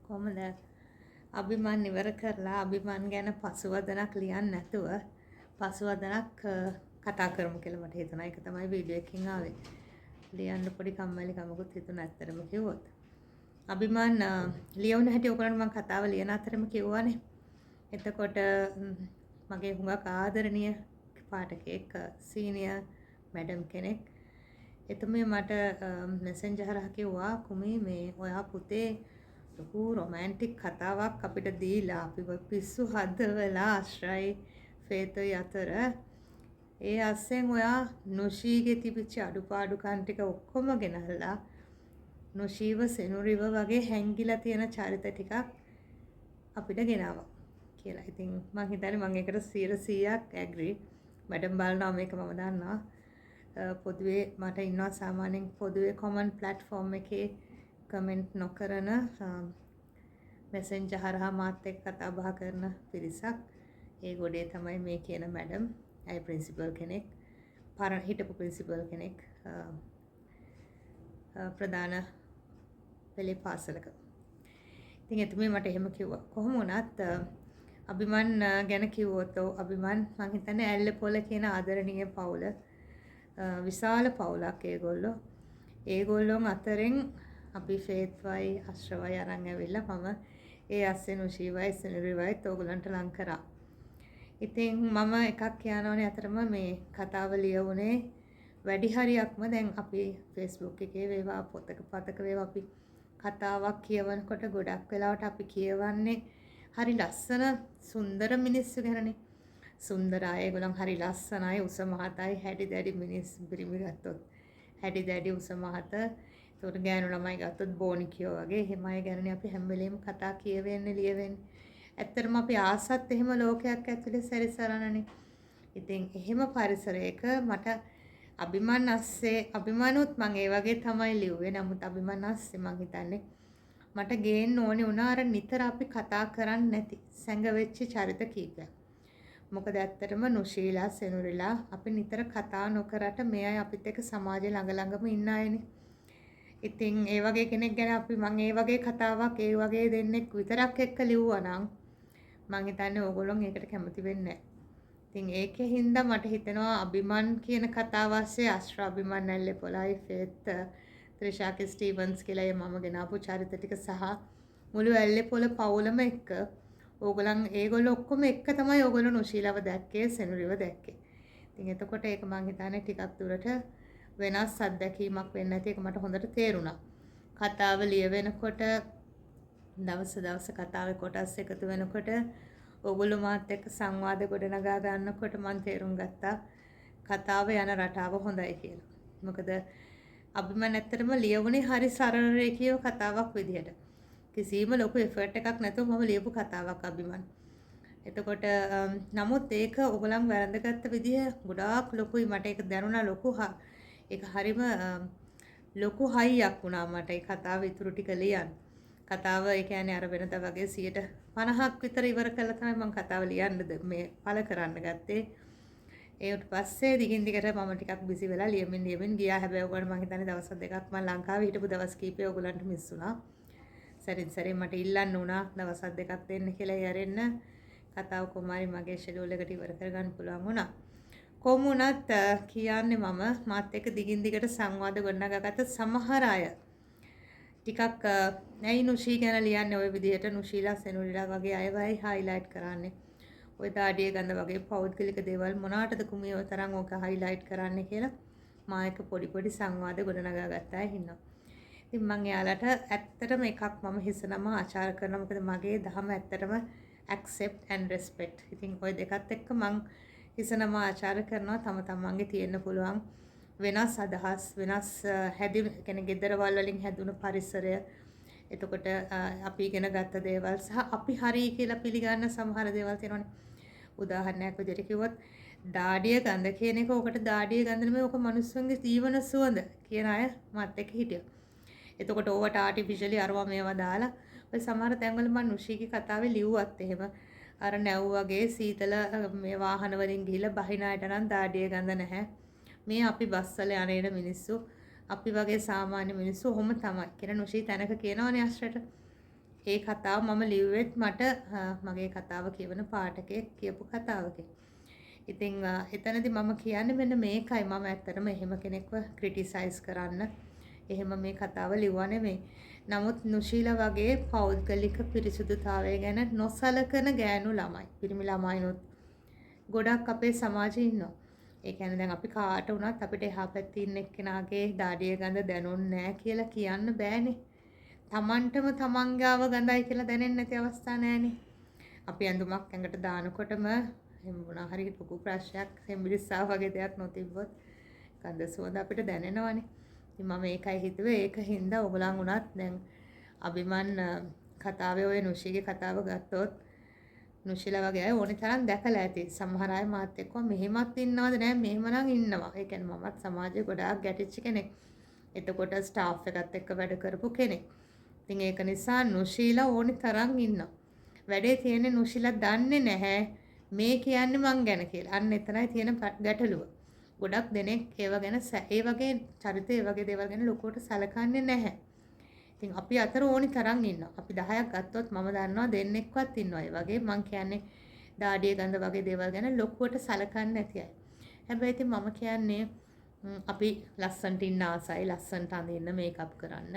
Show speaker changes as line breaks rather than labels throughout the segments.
කොහමද අභිමාන් ඉවර කරලා අභිමාන් ගැන පසුවදනක් ලියන්න නැතුව පසුවදනක් කතා කරමු කියලා මට හිතුණා. ඒක තමයි වීඩියෝ එකකින් ආවේ. ලියන්න පොඩි කම්මැලි කමකුත් හිතුණා ඇත්තටම කිව්වොත්. අභිමාන් ලියවුන හැටි ඔයගොල්ලන්ට මම කතාව ලියන අතරම කිව්වානේ. එතකොට මගේ හුඟක් ආදරණීය පාඨකයෙක් සීනියර් මැඩම් කෙනෙක් එතුමිය මට මෙසෙන්ජර් හරහා කිව්වා කුමී මේ ඔයා පුතේ ලොකු රොමැන්ටික් කතාවක් අපිට දීලා අපි පිස්සු හදවලා ආශ්‍රයි ෆේතෝයි අතර ඒ අස්සෙන් ඔයා නුෂීගේ තිබිච්ච අඩුපාඩුකම් ටික ඔක්කොම ගෙනහලා නුෂීව සෙනුරිව වගේ හැංගිලා තියෙන චරිත ටිකක් අපිට ගෙනාවා කියලා. ඉතින් මම හිතන්නේ මම ඒකට 100%ක් ඇග්‍රී. මැඩම් බලනවා මේක මම දන්නවා. පොදුවේ මට ඉන්නවා සාමාන්‍යයෙන් පොදුවේ කොමන් ප්ලැට්ෆෝම් එකේ කමෙන්ට් නොකරන මෙසෙන්ජර් හරහා මාත් එක්ක කතා බහ කරන පිරිසක්. ඒ ගොඩේ තමයි මේ කියන මැඩම්. ඇයි ප්‍රින්සිපල් කෙනෙක්. හිටපු ප්‍රින්සිපල් කෙනෙක්. ප්‍රධාන පෙළේ පාසලක. ඉතින් එතුමිය මට එහෙම කිව්වා. කොහොම වුණත් අභිමාන් ගැන කිව්වොත් අභිමාන් මං හිතන්නේ ඇල්ල පොළ කියන ආදරණීය පවුල විශාල පවුලක් ඒගොල්ලෝ. ඒගොල්ලොන් අතරින් අපි ෆේත්වයි අශ්‍රවයි අරන් ඇවිල්ලා මම ඒ අස්සෙන් උෂීවයි සෙනුරිවයිත් ඕගොල්ලන්ට ලං කරා. ඉතින් මම එකක් කියනෝනේ අතරම මේ කතාව ලියවුනේ වැඩි හරියක්ම දැන් අපි Facebook එකේ වේවා පොතක වේවා අපි කතාවක් කියවනකොට ගොඩක් වෙලාවට අපි කියවන්නේ හරි ලස්සන සුන්දර මිනිස්සු ගැනනේ. සුන්දර අය ඒගොල්ලන් හරි ලස්සනයි උස මහතයි හැඩි දැඩි මිනිස් පිරිමි ගත්තොත් හැඩි දැඩි උස මහත ඒකට ගෑනු ළමයි ගත්තොත් බෝනිකියෝ වගේ එහෙම අය ගැනනේ අපි හැම වෙලෙම කතා කියවෙන්නේ ලියවෙන්නේ. ඇත්තටම අපි ආසත් එහෙම ලෝකයක් ඇතුලේ සැරිසරනනේ. ඉතින් එහෙම පරිසරයක මට අභිමාන් අස්සේ අභිමානුත් මම ඒ වගේ තමයි ලිව්වේ. නමුත් අභිමාන් අස්සේ මම හිතන්නේ මට ගේන්න ඕනේ වුණා අර නිතර අපි කතා කරන්නේ නැති සැඟවෙච්ච චරිත කීපයක්. මොකද ඇත්තටම නුෂීලා සෙනුරිලා අපි නිතර කතා නොකරට මේ අය අපිත් එක්ක සමාජයේ ළඟම ඉන්න අයනේ. ඉතින් ඒ වගේ කෙනෙක් ගැන අපි මම ඒ වගේ කතාවක් ඒ වගේ දෙන්නෙක් විතරක් එක්ක ලිව්වා නම් මම හිතන්නේ ඕගොල්ලෝ ඒකට කැමති වෙන්නේ නැහැ. ඉතින් ඒකේ හින්දා මට හිතෙනවා අභිමාන් කියන කතාව ASCII අශ්‍ර අභිමාන් නැල්ලේ පොළයි ෆේත් ත්‍රිෂාකි ස්ටීවන්ස් කියලා මම ගෙනාපු චරිත ටික සහ මුළු ඇල්ලේ පොළ පවුලම එක්ක ඒගොල්ලෝ ඔක්කොම එක්ක තමයි ඕගොල්ලෝ නුෂීලව දැක්කේ සෙනුරිව දැක්කේ. ඉතින් එතකොට ඒක මම හිතන්නේ ටිකක් දුරට වෙනස් අත්දැකීමක් වෙන්න ඇති. ඒක මට හොඳට තේරුණා. කතාව ලියවෙනකොට දවස කතාවේ කොටස් එකතු වෙනකොට ඕගොල්ලෝ මාත් එක්ක සංවාද ගොඩනගා ගන්නකොට මම තේරුම් ගත්තා කතාව යන රටාව හොඳයි කියලා. මොකද අභිමාන් ඇත්තටම ලියවුනේ හරි සරල රේඛීය කතාවක් විදිහට. කිසිම ලොකු එෆර්ට් එකක් නැතුව මම ලියපු කතාවක් අභිමාන්. එතකොට නමුත් ඒක ඕගොල්ලන් වැරඳගත්ත විදිහ ගොඩාක් ලොකුයි. මට ඒක දැනුණා ඒක හරිම ලොකු හයියක් වුණා මට ඒ කතාව ඉතුරු ටික ලියන්න. කතාව ඒ කියන්නේ අර වෙනදා වගේ 50ක් විතර ඉවර කළා තමයි මම කතාව ලියන්න මේ පළ කරන්න ගත්තේ. ඒකට පස්සේ දිගින් දිගට මම ටිකක් බිසි වෙලා ලියමින් ගියා. හැබැයි ඔයගොල්ලෝ මම හිතන්නේ දවස් දෙකක් මම ලංකාවේ හිටපු දවස් කීපය ඔයගොල්ලන්ට මිස් වුණා. සැරින් මට ඉල්ලන්න වුණා දවස් දෙකක් දෙන්න කියලා යරෙන්න. කතාව කොමාරි මගේ ෂෙඩියුල් එකට ඉවර කරගන්න පුළුවන් වුණා. කොහොම වුණත් කියන්නේ මම මාත් එක්ක දිගින් දිගට සංවාද ගොඩනගාගත්ත සමහර අය ටිකක් නැයි නුෂී ගැන ලියන්නේ ওই විදිහට නුෂීලා සෙනුරිලා වගේ අයවයි හයිලයිට් කරන්නේ. ওই දාඩිය ගඳ වගේ පෞද්ගලික දේවල් මොනකටද කුමිය ඔය තරම් ඕක හයිලයිට් කරන්නේ කියලා මා එක පොඩි සංවාද ගොඩනගා ගත්තා හින්නා. ඉතින් මම එයාලට ඇත්තටම එකක් මම හිසනම ආචාර කරනවා. මොකද මගේ දහම ඇත්තටම accept and respect. ඉතින් ওই දෙකත් එක්ක මම හිසනම ආචාර කරනවා තම තමන්ගේ තියෙන්න පුළුවන් වෙනස් අදහස් වෙනස් කියන්නේ ගෙදරවල් වලින් හැදුණු පරිසරය. එතකොට අපි ඉගෙන ගත්ත දේවල් සහ අපි හරි කියලා පිළිගන්න සමහර දේවල් තියෙනවානේ. උදාහරණයක් විදිහට කිව්වොත් දාඩිය ගඳ කියන එක ඔකට දාඩිය ගඳ නෙමෙයි ඔක මිනිස්සුන්ගේ ජීවන සුවඳ කියන අය මත් එක්ක හිටියා. එතකොට ඕවට ආටිෆිෂියලි අරවා මේවා දාලා ඔය සමහර තැන්වල මම නුෂීගේ කතාවේ ලිව්වත් එහෙම අර නැව් වගේ සීතල මේ වාහන වලින් ගිහිල්ලා බහින අයට නම් දාඩිය ගඳ නැහැ. මේ අපි බස්වල යන මිනිස්සු අපි වගේ සාමාන්‍ය මිනිස්සු ඔහොම තමයි. කියන නුෂී තැනක කියනවනේ අශ්‍රට. ඒ කතාව මම ලිව්වෙත් මට මගේ කතාව කියවන පාඨකයෙක් කියපු කතාවකින්. ඉතින් එතනදී මම කියන්නේ මෙන්න මේකයි මම ඇත්තටම එහෙම කෙනෙක්ව ක්‍රිටිසයිස් කරන්න එහෙම මේ කතාව ලිව්වා නෙමෙයි. නමුත් නුශීලා වගේ පෞද්ගලික පිරිසුදුතාවය ගැන නොසලකන ගෑනු ළමයි, පිරිමි ළමයිනොත් ගොඩක් අපේ සමාජයේ ඉන්නවා. ඒ කියන්නේ දැන් අපි කාට වුණත් අපිට එහා පැත්තේ ඉන්න එක්කෙනාගේ දාඩිය ගඳ දැනුන්නේ නැහැ කියලා කියන්න බෑනේ. Tamanටම තමන්ගාව ගඳයි කියලා දැනෙන්නේ නැති අවස්ථා නැහැනේ. අපි ඇඳුමක් ඇඟට දානකොටම එහෙම වුණා හරි ලොකු ප්‍රශ්නයක් හෙම්බිරිස්සාව වගේ දෙයක් නොතිබ්බොත් ගඳ සුවඳ අපිට දැනෙනවනේ. ඉතින් මම ඒකයි හිතුවේ ඒකින්ද ඔයගලන් උනත් දැන් අභිමන් කතාවේ ඔය නුෂිගේ කතාව ගත්තොත් නුෂිලා වගේ අය ඕනේ තරම් දැකලා ඇති. සමහර අය මාත් එක්ක මෙහෙමත් ඉන්නවද නෑ මෙහෙමනම් ඉන්නවා. ඒ කියන්නේ මමත් සමාජයේ ගොඩාක් ගැටිච්ච කෙනෙක්. එතකොට ස්ටාෆ් එකත් එක්ක වැඩ කරපු කෙනෙක්. ඉතින් ඒක නිසා නුෂීලා ඕනි තරම් ඉන්නවා. වැඩේ තියෙන්නේ නුෂීලා දන්නේ නැහැ මේ කියන්නේ මං ගැන කියලා. අන්න එතනයි තියෙන ගැටලුව. ගොඩක් දෙනෙක් ඒව ගැන ඒ වගේ චරිත ඒ වගේ දේවල් ගැන ලොකුවට සැලකන්නේ නැහැ. ඉතින් අපි අතර ඕනි තරම් ඉන්නවා. අපි 10ක් ගත්තොත් මම දන්නවා දෙන්නෙක්වත් ඉන්නවා. ඒ වගේ මං කියන්නේ දාඩිය ගඳ වගේ දේවල් ගැන ලොකුවට සැලකන්නේ නැති අය. හැබැයි ඉතින් මම කියන්නේ අපි ලස්සනට ඉන්න ආසයි, ලස්සනට අඳින්න, මේකප් කරන්න,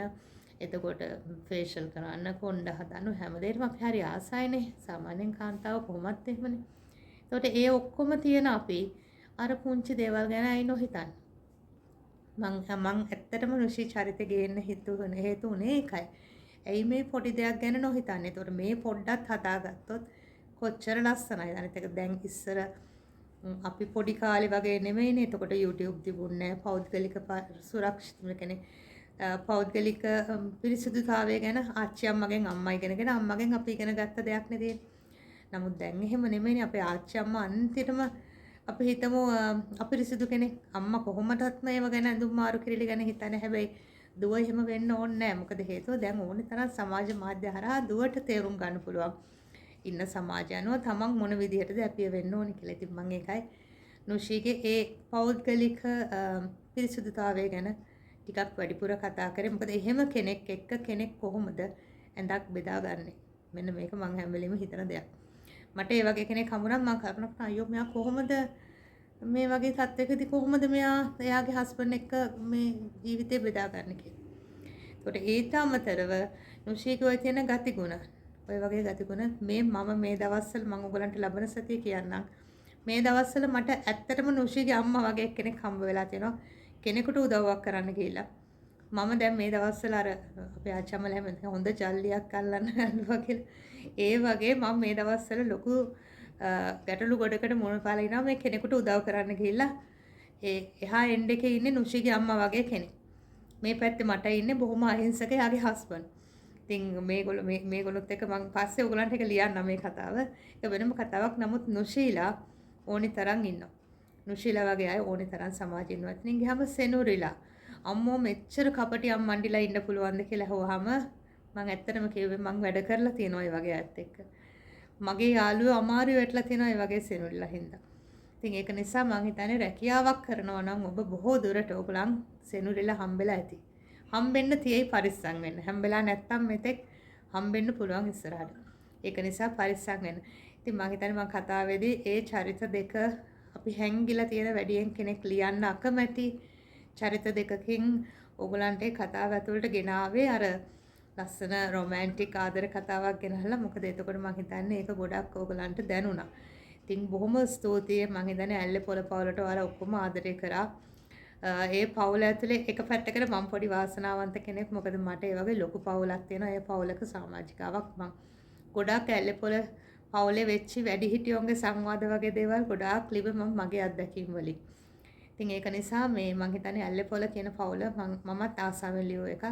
එතකොට ෆේෂල් කරන්න, කොණ්ඩ හදන්න හැමදේටම අපි හරි ආසයිනේ. සාමාන්‍යයෙන් කාන්තාව කොහොමත් එහෙමනේ. එතකොට ඒ ඔක්කොම තියෙන අපි අර පුංචි දේවල් ගැන අයි නොහිතන්නේ. මං ඇත්තටම රුෂි චරිතය ගේන්න හේතු උනේ ඒකයි. ඇයි මේ පොඩි දෙයක් ගැන නොහිතන්නේ? එතකොට මේ පොඩ්ඩක් හදාගත්තොත් කොච්චර ලස්සනයිද? අනිත් එක දැන් ඉස්සර අපි පොඩි කාලේ වගේ නෙමෙයිනේ. එතකොට YouTube තිබුණේ නැහැ. පෞද්ගලික සුරක්ෂිත කෙනෙක් පෞද්ගලික පිරිසිදුතාවය ගැන ආච්චි අම්මගෙන් අම්මා ඉගෙනගෙන අම්මගෙන් අපි ඉගෙන ගත්ත දෙයක් නෙදී. නමුත් දැන් එහෙම නෙමෙයිනේ. අපේ ආච්චි අම්මා අන්තිමටම අපි හිතමු අපිරිසිදු කෙනෙක් අම්මා කොහොමදත් මේව ගැන අඳුම් මාරු කිරිලි ගැන හිතන්නේ. හැබැයි දුව එහෙම වෙන්න ඕනේ නැහැ. මොකද හේතුව දැන් ඕනේ තරම් සමාජ මාධ්‍ය හරහා දුවට තේරුම් ගන්න පුළුවන්. ඉන්න සමාජය අනුව තමන් මොන විදිහටද අපිය වෙන්න ඕනේ කියලා. ඉතින් මම ඒකයි නුෂීගේ ඒ පෞද්ගලික පිරිසුදුතාවය ගැන ටිකක් වැඩිපුර කතා කරේ. මොකද එහෙම කෙනෙක් එක්ක කෙනෙක් කොහොමද ඇඳක් බෙදාගන්නේ? මෙන්න මේක මම හැම වෙලෙම හිතන දෙයක්. මට ඒ වගේ කෙනෙක් හම්බුනම මම කල්පනා කරනවා අයියෝ මෙයා කොහොමද මේ වගේ තත්යකදී කොහොමද මෙයා එයාගේ හස්බන්ඩ් එක්ක මේ ජීවිතේ බෙදාගන්නේ කියලා. ඒකට ඊට අමතරව නුෂීගේ ඔය තියෙන ගතිගුණ ඔය වගේ ගතිගුණ මම මේ දවස්වල මම ඔයගලන්ට ලබන සතිය කියන්නම්. මේ දවස්වල මට ඇත්තටම නුෂීගේ අම්මා වගේ කෙනෙක් හම්බ වෙලා තියෙනවා. කෙනෙකුට උදව්වක් කරන්න ගිහිල්ලා. මම දැන් මේ දවස්වල අර අපේ ආච්චිමල හැම හොඳ ජල්ලියක් අල්ලන්න යනවා කියලා. ඒ වගේ මම මේ දවස්වල ලොකු ගැටලු ගොඩකට මුණ පාලා ඉනවා මේ කෙනෙකුට උදව් කරන්න ගිහිල්ලා. එහා එන්ඩ් එකේ ඉන්නේ නුෂීගේ අම්මා වගේ කෙනෙක්. මේ පැත්තේ මට ඉන්නේ බොහොම අහිංසක යාගේ හස්බන්ඩ්. ඉතින් මේගොල්ලොත් එක්ක මම පස්සේ ඔයගලන්ට එක ලියන්නම් මේ කතාව. ඒක වෙනම කතාවක්. නමුත් නුෂීලා ඕනි තරම් ඉන්නවා. නුෂීලා වගේ අය ඕනි තරම් සමාජෙ ඉන්නවා. ඉතින් ගියාම සෙනුරිලා අම්මෝ මෙච්චර කපටි අම්මන්ඩිලා ඉන්න පුළුවන්ද කියලා අහුවාම මම ඇත්තටම කිව්වේ මම වැඩ කරලා තියෙනවා ඒ වගේ අයත් එක්ක. මගේ යාළුවෝ අමාරු වෙట్లా තියෙනවා ඒ වගේ සෙනුරිලා හින්දා. ඉතින් ඒක නිසා මම හිතන්නේ රැකියාවක් කරනවා නම් ඔබ බොහෝ දුරට ඔයගලන් සෙනුරිලා හම්බෙලා ඇති. හම්බෙන්න තියෙයි පරිස්සම් වෙන්න. හම්බෙලා නැත්තම් මෙතෙක් හම්බෙන්න පුළුවන් ඉස්සරහට. ඒක නිසා පරිස්සම් වෙන්න. ඉතින් මම හිතන්නේ මම කතාවේදී ඒ චරිත දෙක අපි හැංගිලා තියෙන වැඩියෙන් කෙනෙක් ලියන්න අකමැති චරිත දෙකකින් ඕගලන්ට ඒ කතාව ඇතුළට ගෙනාවේ අර ලස්සන රොමැන්ටික් ආදර කතාවක් ගෙනහලා. මොකද එතකොට මම හිතන්නේ ඒක ගොඩක් ඕගලන්ට දැනුණා. ඉතින් බොහොම ස්තුතියි. මම හිතන්නේ ඇල්ලේ පොළ පවුලට ඔයාලා ඔක්කොම ආදරය කරා. ඒ පවුල ඇතුලේ එක පැත්තකට මම පොඩි වාසනාවන්ත කෙනෙක්. මොකද මට ඒ වගේ ලොකු පවුලක් තියෙනවා. ඒ පවුලක සමාජිකාවක් මම. ගොඩාක් ඇල්ලේ පොළ පවුලේ වෙච්ච වැඩිහිටියෝන්ගේ සංවාද වගේ දේවල් ගොඩාක් ලිව මම මගේ අත්දැකීම් වලින්. ඉතින් ඒක නිසා මේ මම හිතන්නේ ඇල්ලේ පොළ කියන පවුල මමත් ආසාවෙන් ලියෝ එකක්.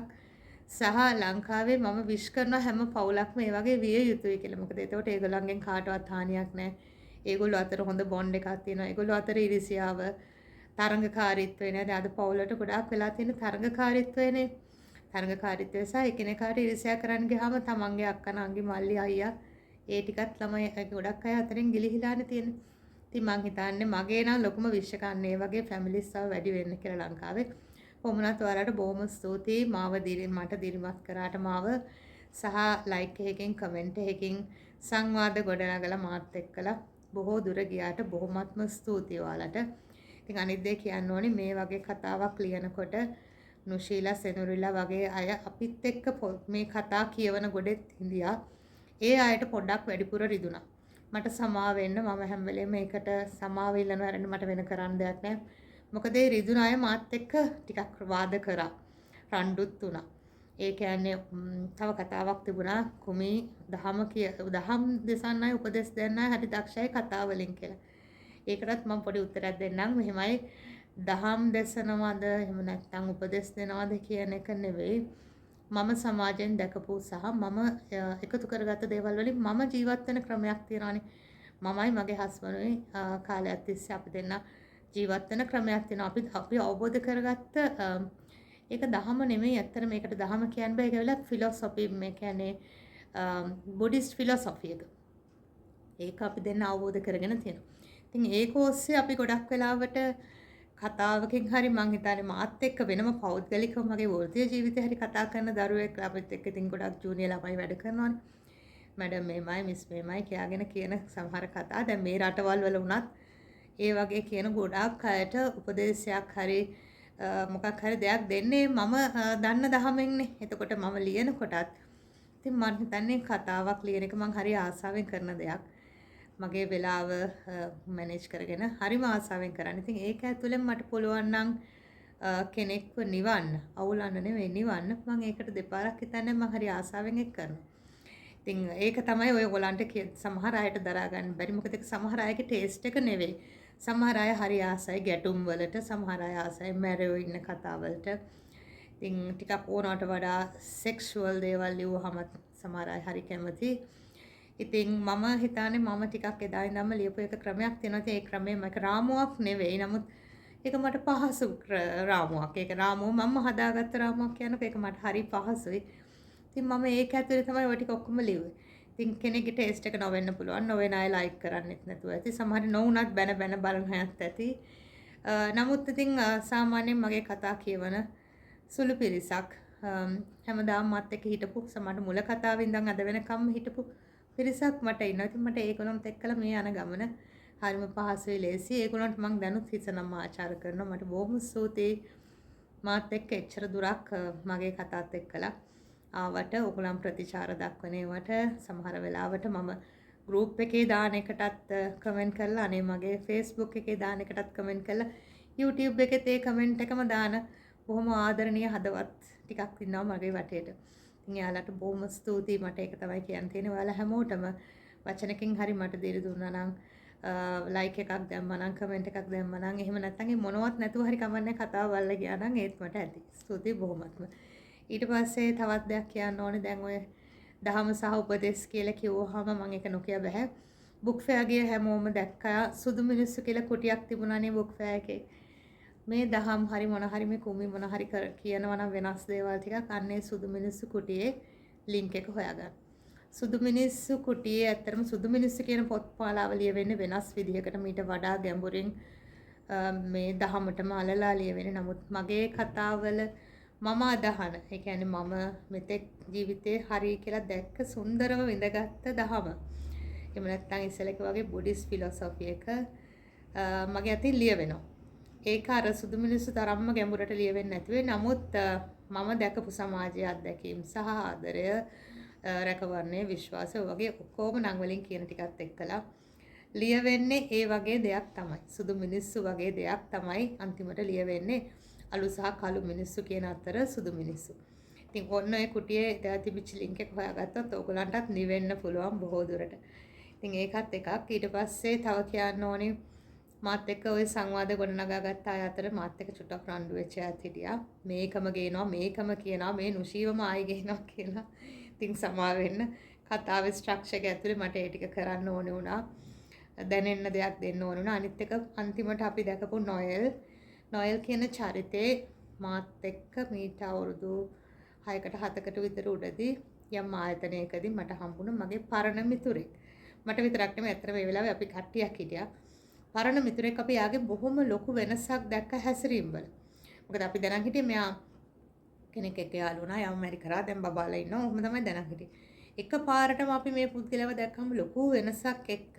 සහ ලංකාවේ මම විශ් කරන හැම පවුලක්ම මේ වගේ විය යුතුයි කියලා. මොකද එතකොට ඒගොල්ලන්ගෙන් කාටවත් හානියක් නැහැ. ඒගොල්ලෝ අතර හොඳ බොන්ඩ් එකක් තියෙනවා. ඒගොල්ලෝ අතර ඉරිසියාව, තරංගකාරීත්වය නේද? අද පවුලට ගොඩාක් වෙලා තියෙන තරංගකාරීත්වයනේ. තරංගකාරීත්වය සහ එකිනෙකාට ඉරිසියා කරන්න ගියාම තමන්ගේ අක්කා, නංගි, මල්ලි, අයියා ඒ ටිකත් ළමයි ගොඩක් අය අතරින් ගිලිහිලානේ තියෙන්නේ. ඉතින් මං හිතන්නේ මගේ නම් ලොකුම විශ්ව කන්නේ වගේ ෆැමිලිස් තව වැඩි වෙන්න කියලා ලංකාවේ. කොහොමුණත් ඔයාලට බොහොම ස්තුතියි මාව මට දිරිමත් කරාට මාව සහ ලයික් එකකින් කමෙන්ට් එකකින් සංවාද ගොඩනගලා මාත් එක්කලා බොහෝ දුර ගියාට බොහොමත්ම ස්තුතියි ඔයාලට. ඉතින් අනිත් දේ කියන්න ඕනේ මේ වගේ කතාවක් ලියනකොට නුශීලා සෙනුරිලා වගේ අය අපිත් එක්ක මේ කතා කියවන ගොඩෙත් ඉඳියා. ඒ අයට පොඩ්ඩක් වැඩිපුර රිදුනා. මට සමාව වෙන්න මම හැම වෙලේම මේකට සමාව ඉල්ලන වරෙන් මට වෙන කරන්න දෙයක් නැහැ. මොකද ඒ රිදුන අය මාත් එක්ක ටිකක් වාද කරා. රණ්ඩුත් වුණා. ඒ කියන්නේ තව කතාවක් තිබුණා කුමි දහම් දෙසන්නයි උපදෙස් දෙන්නයි හරි දක්ෂයි කතා වලින් කියලා. ඒකටත් මම පොඩි උත්තරයක් දෙන්නම්. මෙහෙමයි දහම් දෙසනවද එහෙම නැත්නම් උපදෙස් දෙනවද කියන එක නෙවෙයි. මම සමාජයෙන් දැකපු සහ මම එකතු කරගත්ත දේවල් වලින් මම ජීවත් වෙන ක්‍රමයක් තියෙනවානේ. මමයි මගේ හස්බන්ඩ්ුයි කාලයක් තිස්සේ අපි දෙන්න ජීවත් වෙන ක්‍රමයක් තියෙනවා. අපි අවබෝධ කරගත්ත ඒක දහම නෙමෙයි. ඇත්තට මේකට දහම කියන්න බෑ. ඒක වෙලක් ෆිලොසොෆි මේ කියන්නේ බුද්දිස්ට් ෆිලොසොෆි එක. ඒක අපි දෙන්න අවබෝධ කරගෙන තියෙනවා. ඉතින් ඒක ඔස්සේ අපි ගොඩක් වෙලාවට කතාවකින් හරි මං හිතන්නේ මාත් එක්ක වෙනම පෞද්ගලිකව මගේ වෘත්තීය ජීවිතේ හරි කතා කරන දරුවෙක් අපිත් එක්ක ඉතින් ගොඩක් ජූනියර් ළමයි වැඩ කරනවානේ. මැඩම් මේමයි මිස් මේමයි කියාගෙන කියන සමහර කතා දැන් මේ රටවල් වල වුණත් ඒ වගේ කියන ගොඩාක් අයට උපදේශයක් හරි මොකක් හරි දෙයක් දෙන්නේ මම දන්න දහමෙන්නේ. එතකොට මම ලියන කොටත් ඉතින් මම හිතන්නේ කතාවක් ලියන එක මං හරි ආසාවෙන් කරන දෙයක්. මගේ වෙලාව මැනේජ් කරගෙන හරිම ආසාවෙන් කරන්නේ. ඉතින් ඒක ඇතුළෙන් මට පුළුවන් නම් කෙනෙක්ව නිවන්න, අවුලන්න නෙවෙයි නිවන්න මම ඒකට දෙපාරක් හිතන්නේ මම හරි ආසාවෙන් ඒක කරනවා. ඉතින් ඒක තමයි ඔයගොල්ලන්ට සමහර අයට දරා ගන්න බැරි. මොකද ඒක සමහර අයගේ ටේස්ට් එක නෙවෙයි. සමහර අය හරි ආසයි ගැටුම් වලට, සමහර අය ආසයි මැරෙව ඉන්න කතා වලට. ඉතින් ටිකක් ඕනකට වඩා සෙක්ෂුවල් දේවල් ලියුවහම සමහර අය හරි කැමති. ඉතින් මම හිතන්නේ මම ටිකක් එදා ඉඳන්ම ලියපු එක ක්‍රමයක් තියෙනවා. ඒ ක්‍රමය මක රාමුවක් නෙවෙයි. නමුත් ඒක මට පහසු රාමුවක්. ඒක රාමුව මම හදාගත්ත රාමුවක් කියනකොට ඒක මට හරි පහසුයි. ඉතින් මම ඒක ඇතුලේ තමයි ඔය ටික ඔක්කොම ලිව්වේ. ඉතින් කෙනෙක්ගේ ටේස්ට් එක නොවෙන්න පුළුවන්. නොවෙන අය ලයික් කරන්නෙත් නැතුව ඇති. සමහර නොවුනත් බැන බලන අයත් ඇති. නමුත් ඉතින් සාමාන්‍යයෙන් මගේ කතා කියවන සුළු පිරිසක් හැමදාම මත් එක්ක හිටපු සමහර මුල කතාවේ ඉඳන් අද වෙනකම් හිටපු පිරිසක් මට ඉන්නවා. ඉතින් මට ඒගොල්ලොන්ත් එක්කලා මේ යන ගමන හරිම පහසුයි ලේසි. ඒගොල්ලන්ට මම දැනුත් හිතනම ආචාර කරනවා. මට බොහොම ස්තුතියි මාත් එක්ක එච්චර දුරක් මගේ කතාත් එක්කලා ආවට ඕගොල්ලන් ප්‍රතිචාර දක්වන ඒවට සමහර වෙලාවට මම ගෲප් එකේ දාන එකටත් කමෙන්ට් කරලා අනේ මගේ Facebook එකේ දාන එකටත් කමෙන්ට් කරලා YouTube එකේ තේ කමෙන්ට් එකම දාන බොහොම ආදරණීය හදවත් ටිකක් ඉන්නවා මගේ වටේට. ඉතින් යාළුවට බොහොම ස්තුතියි. මට ඒක තමයි කියන්න තියෙන්නේ. ඔයාලා හැමෝටම වචනකින් හරි මට දෙරි දුන්නා නම් ලයික් එකක් දැම්මා නම් කමෙන්ට් එකක් දැම්මා නම් එහෙම නැත්නම් ඒ මොනවත් නැතුව හරි කමන්නේ කතාව බලලා ගියා නම් ඒත් මට ඇති. ස්තුතියි බොහොමත්ම. ඊට පස්සේ තවත් දෙයක් කියන්න ඕනේ. දැන් ඔය දහම සහ උපදෙස් කියලා කිව්වහම මම ඒක නොකිය බෑ. බුක් ෆෙයාර් ගිය හැමෝම දැක්කා සුදු මිනිස්සු කියලා කුටියක් තිබුණානේ බුක් ෆෙයාර් එකේ. මේ දහම් හරි මොන හරි මේ කුමි මොන හරි කියනවා නම් වෙනස් දේවල් ටිකක් අන්නේ සුදු මිනිස්සු කුටියේ ලින්ක් එක හොයාගන්න. සුදු මිනිස්සු කුටියේ ඇත්තටම සුදු මිනිස්සු කියන පොත්මාලාව ලියවෙන්නේ වෙනස් විදිහකට මීට වඩා ගැඹුරින් මේ දහමටම අලලා ලියවෙන්නේ. නමුත් මගේ කතාවල මම අදහන, ඒ කියන්නේ මම මෙතෙක් ජීවිතේ හරි කියලා දැක්ක සුන්දරව විඳගත්ත දහම. එහෙම නැත්නම් ඉස්සෙල්ලක වගේ බුද්දිස්ට් ෆිලොසොෆි එක මගේ අතින් ලියවෙනවා. ඒක අර සුදු මිනිස්සු තරම්ම ගැඹුරට ලියවෙන්නේ නැතුවේ. නමුත් මම දැකපු සමාජයේ අත්දැකීම් සහ ආදරය, රැකවරණය, විශ්වාසය වගේ ඔක්කොම නම් වලින් කියන ටිකත් එක්කලා ලියවෙන්නේ ඒ වගේ දෙයක් තමයි. සුදු මිනිස්සු වගේ දෙයක් තමයි අන්තිමට ලියවෙන්නේ. අලු සහ කළු මිනිස්සු කියන අතර සුදු මිනිස්සු. ඉතින් ඔන්න ඔය කුටියේ තිබිච්ච ලින්ක් එක හොයාගත්තොත් ඕගොල්ලන්ටත් නිවෙන්න පුළුවන් බොහෝ දුරට. ඉතින් ඒකත් එකක්. ඊට පස්සේ තව කියන්න ඕනේ මාත් එක්ක ওই සංවාද ගොඩනගා ගත්ත අය අතර මාත් එක්ක චුට්ටක් රණ්ඩු වෙච්ච අයත් හිටියා. මේකම ගේනවා, මේකම කියනවා, මේ නුශීවම ආයි ගේනවා කියලා. ඉතින් සමා වෙන්න කතාවේ ස්ට්‍රක්චර් එක ඇතුලේ මට ඒ ටික කරන්න ඕනේ වුණා. දැනෙන්න දෙයක් දෙන්න ඕනේ වුණා. අනිත් එක අන්තිමට අපි දැකපු නොයල් කියන චරිතේ මාත් එක්ක මීට අවුරුදු 6කට 7කට විතර උඩදී යම් ආයතනයකදී මට හම්බුණා මගේ පරණ මිතුරෙක්. මට විතරක් නෙමෙයි අතර මේ වෙලාවේ අපි කට්ටියක් හිටියා. පරණ මිතුරෙක් අපි යාගේ බොහොම ලොකු වෙනසක් දැක්ක හැසිරීම් වල. මොකද අපි දැනන් හිටියේ මෙයා කෙනෙක් එක්ක යාළු වුණා. යාම මැරි කරා. දැන් බබාලා ඉන්නවා. ඔහොම තමයි දැනන් හිටියේ. එකපාරටම අපි මේ පුද්ගලව දැක්කම ලොකු වෙනසක් එක්ක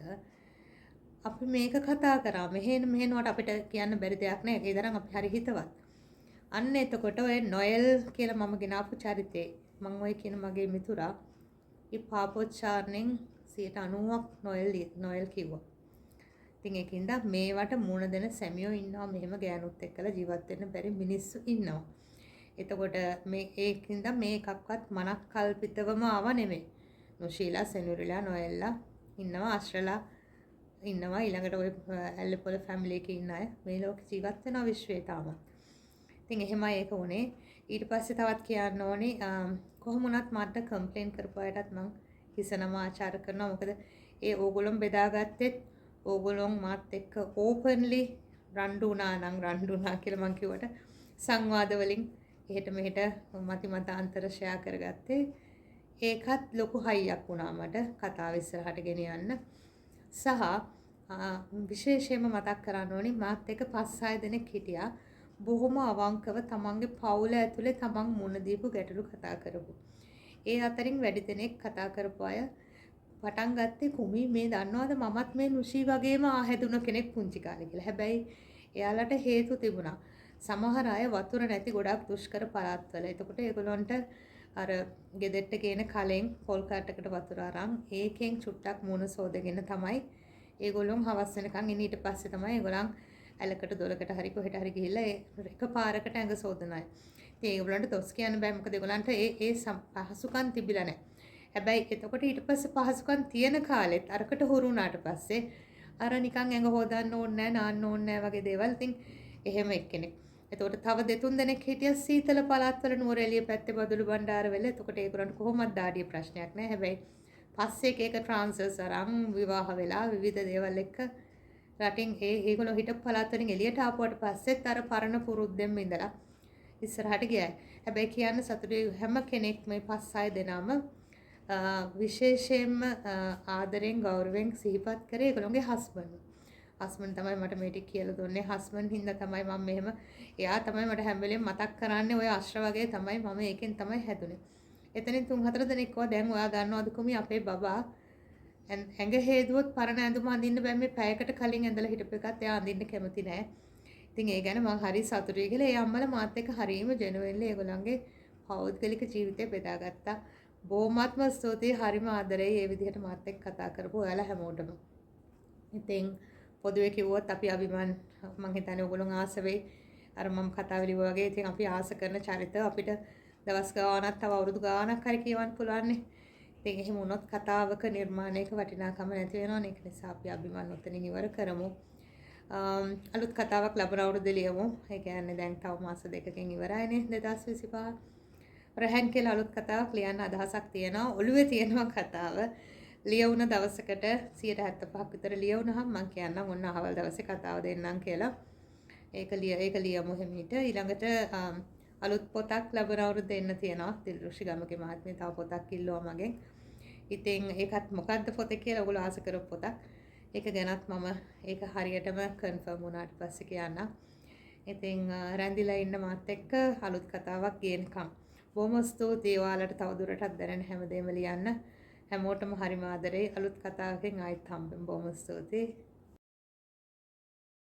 අපි මේක කතා කරා. මෙහෙනවට අපිට කියන්න බැරි දෙයක් නෑ. ඒ තරම් අපි හරි හිතවත්. අන්න එතකොට ඔය නොයල් කියලා මම ගෙනාපු චරිතේ මම ඔය කියන මගේ මිතුරා ඒ පාපොච්චාරණයෙන් 90%ක් නොයල් කිව්වා. ඉතින් ඒකින්ද මේවට මුණ දෙන සැමියෝ ඉන්නවා. මෙහෙම ගෑනුත් එක්කලා ජීවත් වෙන්න බැරි මිනිස්සු ඉන්නවා. එතකොට මේ ඒකින්ද මේ එකක්වත් මනක් කල්පිතවම ආව නෙමෙයි. නොශීලා සෙනුරිලා නොයල්ලා ඉන්නවා අශ්‍රලා ඉන්නවා ඊළඟට ඔය ඇල්ලපොළ ෆැමිලි එකේ ඉන්න අය මේ ලෝකේ ජීවත් වෙනවා විශ්වයේ තාම. ඉතින් එහෙමයි ඒක උනේ. ඊට පස්සේ තවත් කියන්න ඕනේ කොහොම වුණත් මට කම්ප්ලේන් කරපු අයටත් මම හිසනම ආචාර කරනවා. මොකද ඒ ඕගොල්ලොම බෙදාගත්තෙත් ඕගොල්ලොන් මාත් එක්ක ඕපන්ලි රණ්ඩු වුණා කියලා මං කිව්වට සංවාද වලින් එහෙට මෙහෙට මතිමතාන්තර ෂෙයා කරගත්තේ. ඒකත් ලොකු හයියක් වුණා මට කතාව ඉස්සරහට ගෙන යන්න. සහ විශේෂයෙන්ම මතක් කරන්න ඕනි මාත් එක්ක 5-6 දෙනෙක් හිටියා. බොහොම අවංකව තමන්ගේ පවුල ඇතුලේ තමන් මුණ දීපු ගැටලු කතා කරපු. ඒ අතරින් වැඩි දෙනෙක් කතා කරපු අය පටන් ගත්තේ කුමී මේ දන්නවද මමත් මේ නුෂී වගේම ආහැදුන කෙනෙක් පුංචි කාලේ කියලා. හැබැයි එයාලට හේතු තිබුණා. සමහර අය වතුර නැති ගොඩක් දුෂ්කර පළාත්වල. එතකොට ඒගොල්ලන්ට අර ගෙදෙට්ට ගේන කලෙන් පොල් කාටකට වතුර අරන් ඒකෙන් චුට්ටක් මුණ සෝදගෙන තමයි ඒගොල්ලොන් හවස් වෙනකන් ඉන්නේ. ඊට පස්සේ තමයි ඒගොල්ලන් ඇලකට දොලකට හරි කොහෙට හරි ගිහිල්ලා එක පාරකට ඇඟ සෝදන අය. ඉතින් ඒගොල්ලන්ට දොස් කියන්න බෑ මොකද ඒගොල්ලන්ට ඒ පහසුකම් තිබිලා නැහැ. හැබැයි එතකොට ඊට පස්සේ පහසුකම් තියෙන කාලෙත් අරකට හුරු වුණාට පස්සේ අර නිකන් ඇඟ හොදන්න ඕනේ නැහැ නාන්න ඕනේ නැහැ වගේ දේවල්. ඉතින් එහෙම එක්කෙනෙක්. එතකොට තව දෙතුන් දෙනෙක් හිටියා සීතල පළාත්වල නුවරඑළිය පැත්තේ බදුළු බණ්ඩාරවල. එතකොට ඒගොල්ලන්ට කොහොමද දාඩිය ප්‍රශ්නයක් නැහැ. හැබැයි පස්සේ එක ට්‍රාන්ස්ෆර්ස් අරන් විවාහ වෙලා විවිධ දේවල් එක්ක රටින් ඒගොල්ලෝ හිටපු පළාත් වලින් එළියට ආපුවට පස්සෙත් අර පරණ පුරුද්දෙම ඉඳලා ඉස්සරහට ගියා. හැබැයි කියන්න සතුටුයි හැම කෙනෙක් මේ 5-6 දෙනාම විශේෂයෙන්ම ආදරෙන් ගෞරවයෙන් සිහිපත් කරේ ඒගොල්ලෝගේ හස්බන්ඩ්. හස්බන්ඩ් තමයි මට මේ ටික කියලා දුන්නේ. හස්බන්ඩ් හින්දා තමයි මම මෙහෙම එයා තමයි මට හැම වෙලෙම මතක් කරන්නේ ඔය අශ්‍ර වගේ තමයි මම ඒකෙන් තමයි හැදුනේ. එතනින් 3-4 දෙනෙක් කෝ දැන් ඔයා දන්නවද කුමි අපේ බබා ඇඟ හේදුවොත් පරණ ඇඳුම අඳින්න බෑ මේ පැයකට කලින් ඇඳලා හිටපු එකත් එයා අඳින්න කැමති නෑ. ඉතින් ඒ ගැන මම හරි සතුටුයි කියලා ඒ අම්මලා මාත් එක්ක හරීම ජෙනුවෙන්ලි ඒගොල්ලන්ගේ පෞද්ගලික ජීවිතය බෙදාගත්තා. බොහොමත්ම ස්තුතියි හරිම ආදරෙයි මේ විදිහට මාත් එක්ක කතා කරපු ඔයාලා හැමෝටම. ඉතින් පොදුවේ කිව්වොත් අපි අභිමාන් මං හිතන්නේ ඔයගොල්ලෝ ආස වෙයි. අර මම කතාව ලිව්වා වගේ ඉතින් අපි ආස කරන චරිත අපිට දවස් ගානක් තව අවුරුදු ගානක් හරි කියවන්න පුළුවන්නේ. ඉතින් එහෙම වුණොත් කතාවක නිර්මාණයක වටිනාකම නැති වෙනවනේ. ඒක නිසා අපි අභිමාන උතනින් ඉවර කරමු. අලුත් කතාවක් ලබන අවුරුද්දේ ලියමු. ඒ කියන්නේ දැන් තව මාස දෙකකින් ඉවරයිනේ 2025. රැහන් කියලා අලුත් කතාවක් ලියන්න අදහසක් තියෙනවා. ඔළුවේ තියෙනවා කතාව. ලියවුන දවසකට 75ක් විතර ලියවුනහම මම කියන්නම් ඔන්න අහවල් දවසේ කතාව දෙන්නම් කියලා. ඒක ලියමු හැමීට. ඊළඟට අලුත් පොතක් ලබන අවුරුද්දේ එන්න තියෙනවා. දිල්රුෂි ගමගේ මහත්මිය තව පොතක් ඉල්ලුවා මගෙන්. ඉතින් ඒකත් මොකද්ද පොත කියලා ඔයගොල්ලෝ ආස කරපු පොතක්. ඒක ගැනත් මම ඒක හරියටම කන්ෆර්ම් වුණාට පස්සේ කියන්නම්. ඉතින් රැඳිලා ඉන්න මාත් එක්ක අලුත් කතාවක් ගේනකම් බොහොම ස්තුතියි. ඔයාලට තවදුරටත් දැනෙන හැමදේම ලියන්න. හැමෝටම හරිම ආදරෙයි. අලුත් කතාවකින් ආයෙත් හම්බෙමු. බොහොම ස්තුතියි.